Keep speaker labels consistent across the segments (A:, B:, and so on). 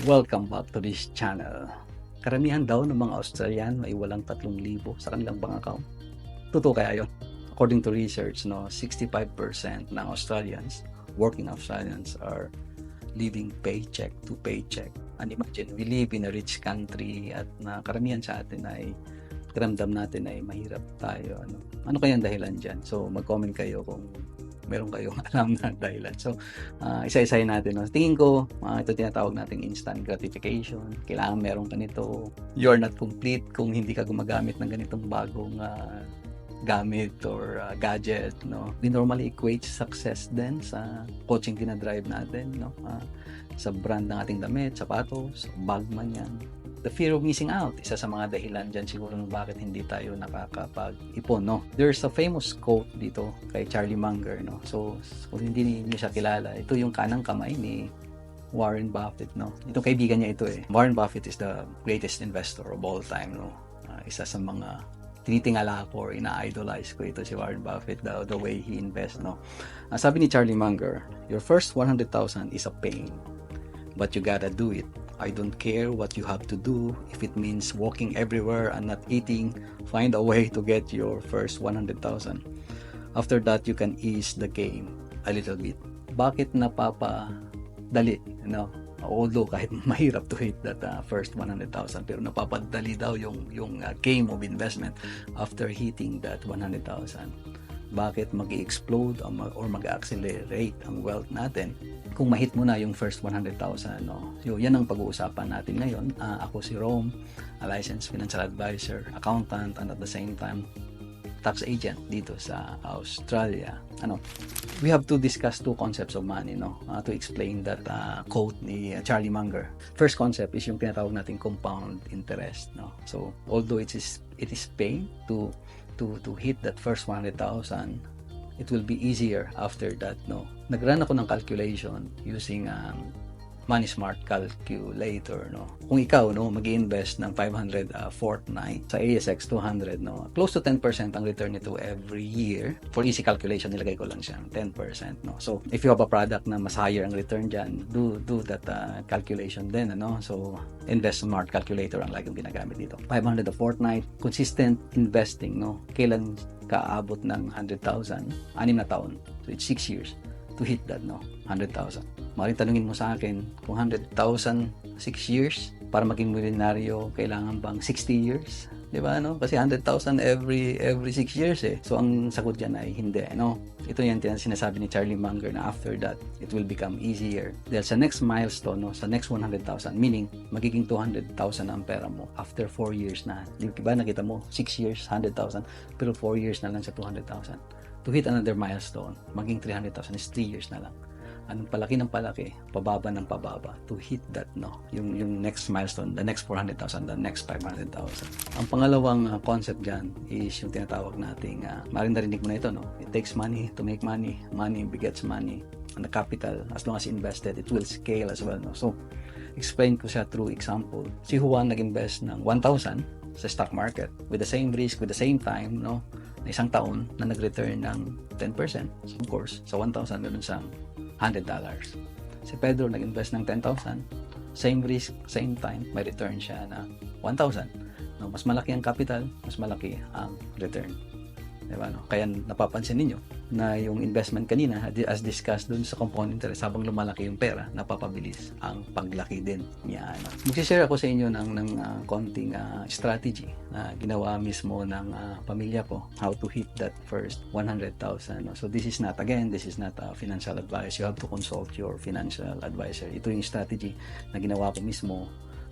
A: Welcome back to this channel. Karamihan daw ng mga Australian ay walang 3,000 sa kanilang bank account. Totoo kaya yun? According to research, 65% ng Australians, working Australians, are living paycheck to paycheck. And imagine, we live in a rich country at na karamihan sa atin ay karamdam natin ay mahirap tayo. Ano kaya ang dahilan dyan? So mag-comment kayo kung meron kayong alam na dahilan. So, isa-isahin natin. Tingin ko, ito tinatawag nating instant gratification. Kailangan meron ka nito. You're not complete kung hindi ka gumagamit ng ganitong bagong gamit or gadget. We normally equate success din sa coaching dinadrive natin. Sa brand ng ating damit, sapatos, bag man yan. The fear of missing out, isa sa mga dahilan dyan siguro ng bakit hindi tayo nakakapag-ipon, There's a famous quote dito kay Charlie Munger, So, kung hindi niyo siya kilala, ito yung kanang kamay ni Warren Buffett, Itong kaibigan niya ito Warren Buffett is the greatest investor of all time, Isa sa mga tinitingala ko or ina-idolize ko ito si Warren Buffett, the way he invests, Sabi ni Charlie Munger, your first 100,000 is a pain, but you gotta do it. I don't care what you have to do. If it means walking everywhere and not eating, find a way to get your first 100,000. After that, you can ease the game a little bit. Bakit napapadali? Although kahit mahirap to hit that first 100,000, pero napapadali daw yung game of investment after hitting that 100,000. Bakit mag-explode or mag-accelerate ang wealth natin kung ma-hit mo na yung first 100,000, So, yan ang pag-uusapan natin ngayon. Ako si Rome, a licensed financial advisor, accountant, and at the same time, tax agent dito sa Australia. We have to discuss two concepts of money, to explain that quote ni Charlie Munger. First concept is yung tinatawag nating compound interest, So, although it is pain to hit that first 100,000, it will be easier after that, Nag-run ako ng calculation using Money Smart calculator, Kung ikaw, mag-i-invest ng 500 fortnight sa ASX 200, close to 10% ang return nito every year. For easy calculation, nilagay ko lang siya, 10%, So, if you have a product na mas higher ang return dyan, do that calculation din, So, Invest Smart calculator ang laging ginagamit dito. 500 a fortnight, consistent investing, Kailan ka aabot ng 100,000? 6 na taon. So, it's 6 years to hit that, 100,000. Maaaring tanungin mo sa akin, kung 100,000, 6 years, para maging milyonaryo, kailangan bang 60 years? Di ba, Kasi 100,000 every 6 years, So, ang sagot dyan ay hindi, Ito yung sinasabi ni Charlie Munger na after that, it will become easier. Dahil sa next milestone, sa next 100,000, meaning, magiging 200,000 ang pera mo after 4 years na. Di ba, nakita mo, 6 years, 100,000, pero 4 years na lang sa 200,000. To hit another milestone, maging 300,000 is 3 years na lang. Anong palaki ng palaki, pababa ng pababa to hit that, yung next milestone, the next 400,000, the next 500,000. Ang pangalawang concept dyan is yung tinatawag nating, maaaring narinig mo na ito, It takes money to make money. Money begets money. And the capital, as long as invested, it will scale as well, So, explain ko siya through example. Si Juan nag-invest ng 1,000 sa stock market with the same risk, with the same time, na isang taon na nag-return ng 10%. So, of course, sa 1,000 meron siyang $100. Si Pedro nag-invest ng 10,000, same risk, same time, may return siya na 1,000. Mas malaki ang capital, mas malaki ang return. Diba, Kaya napapansin ninyo na yung investment kanina, as discussed dun sa compound interest, habang lumalaki yung pera, napapabilis ang paglaki din niya. Mag-share ako sa inyo ng konting strategy na ginawa mismo ng pamilya ko, how to hit that first 100,000. So this is not a financial advice. You have to consult your financial advisor. Ito yung strategy na ginawa ko mismo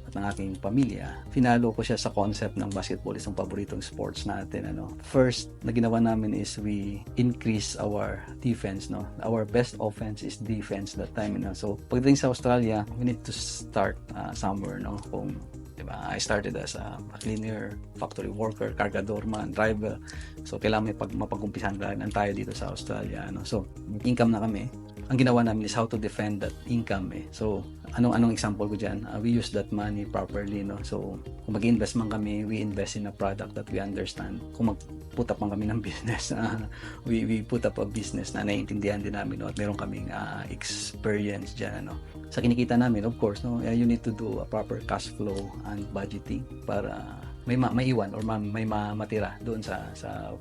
A: at ng aking pamilya. Finalo ko siya sa concept ng basketball, isang paboritong sports natin. First na ginawa namin is we increase our defense. Our best offense is defense that time. So pagdating sa Australia, we need to start somewhere. Kung diba, I started as a cleaner, factory worker, cargador man, driver. So kailangan mapag-umpisahan tayo dito sa Australia. So income na kami. ang ginawa namin is how to defend that income eh. So, anong example ko dyan? We use that money properly, no? So, kung mag-invest man kami, we invest in a product that we understand. Kung mag-put up man kami ng business, we put up a business na naiintindihan din namin, no? At meron kaming experience dyan, ano? Sa kinikita namin, of course, no? You need to do a proper cash flow and budgeting para may maiwan or may matira doon sa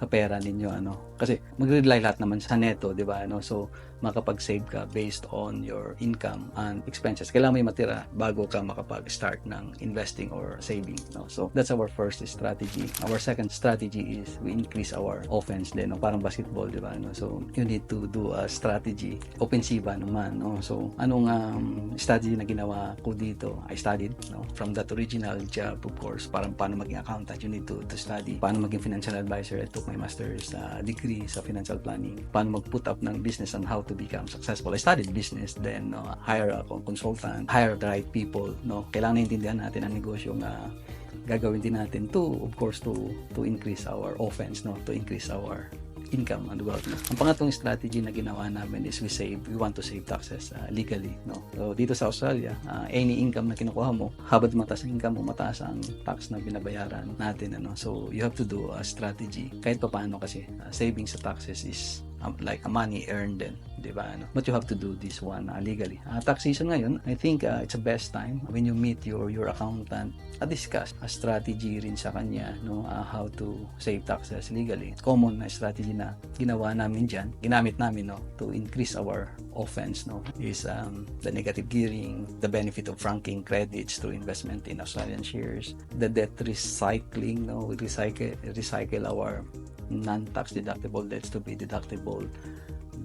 A: pera ninyo, ano, kasi magre-rely lahat naman sa neto, di ba, ano, so makapag-save ka based on your income and expenses. Kailangan may matira bago ka makapag-start ng investing or saving, no? So that's our first strategy. Our second strategy is we increase our offense din, no? Parang basketball, di ba, no? So you need to do a strategy, offensiva naman, no? So anong strategy na ginawa ko dito? I studied, no, from that original job, of course, parang paano maging accountant, you need to study. Paano maging financial advisor, I took my master's degree sa financial planning. Paano mag-put up ng business and how to become successful. I studied business, then hire a consultant, hire the right people, no. Kailangan naintindihan natin ang negosyo na gagawin din natin to, of course, to increase our offense, no, to increase our income and wealth. No? Ang pangatlong strategy na ginawa namin is we want to save taxes legally, no. So dito sa Australia, any income na kinukuha mo, habang mataas ang income mo, mataas ang tax na binabayaran natin, ano. So you have to do a strategy kahit paano kasi saving sa taxes is like a money earned din, di ba, ano? But you have to do this one legally. Tax season ngayon, I think it's the best time when you meet your accountant, discuss a strategy rin sa kanya, no, how to save taxes legally. Common na strategy na ginawa namin dyan, ginamit namin, no, to increase our offense, no, is the negative gearing, the benefit of franking credits through investment in Australian shares, the debt recycling, no, we recycle our non-tax deductible debts to be deductible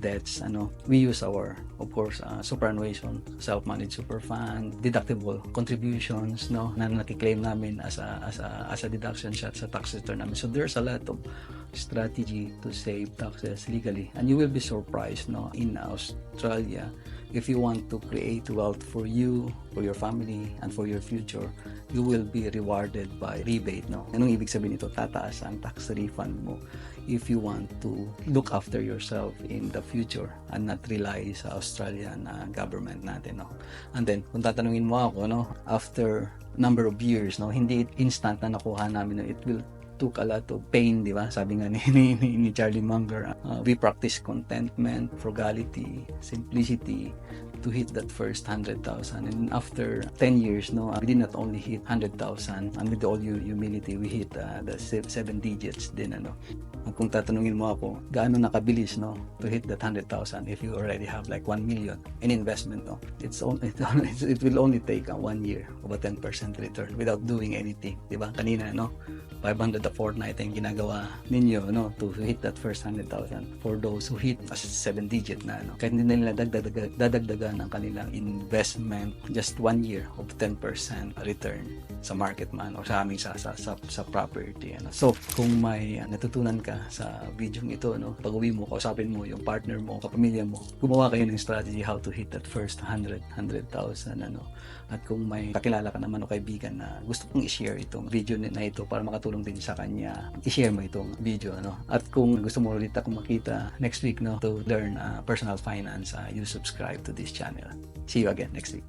A: debts, ano. We use our, of course, superannuation, self-managed super fund, deductible contributions, no, na nakiklaim namin as a deduction sa tax return namin. So there's a lot of strategy to save taxes legally, and you will be surprised, no, in Australia, if you want to create wealth for you, for your family, and for your future, you will be rewarded by rebate, no. Anong ibig sabihin nito? Tataas ang tax refund mo if you want to look after yourself in the future and not rely sa Australian government natin, no. And then kung tatanungin mo ako, no, after number of years, no, hindi instant na nakuha namin, no, it will took a lot of pain, di ba? Sabi nga ni Charlie Munger, we practice contentment, frugality, simplicity to hit that first 100,000. And after 10 years, no, we did not only hit 100,000, and with all humility, we hit the 7 digits din, ano. Kung tatanungin mo ako, gaano nakabilis, no, to hit that 100,000 if you already have like 1 million in investment, no, it will only take 1 year of a 10% return without doing anything, di ba? Kanina, no, 500 a fortnight ang ginagawa ninyo, no, to hit that first 100,000. For those who hit as 7 digit na, no, kahit hindi nila dadagdagan ang kanilang investment, just 1 year of 10% return sa market man o sa amin sa property, ano. So kung may natutunan ka sa video ito, no, pag-uwi mo, kausapin mo yung partner mo, kapamilya mo, gumawa kayo ng strategy how to hit that first 100,000, ano. At kung may kakilala ka naman o kaibigan na gusto kong i-share itong video na ito para makatulong din sa kanya, i-share mo itong video, ano. At kung gusto mo ulit akong makita next week, no, to learn personal finance, you subscribe to this channel. See you again next week.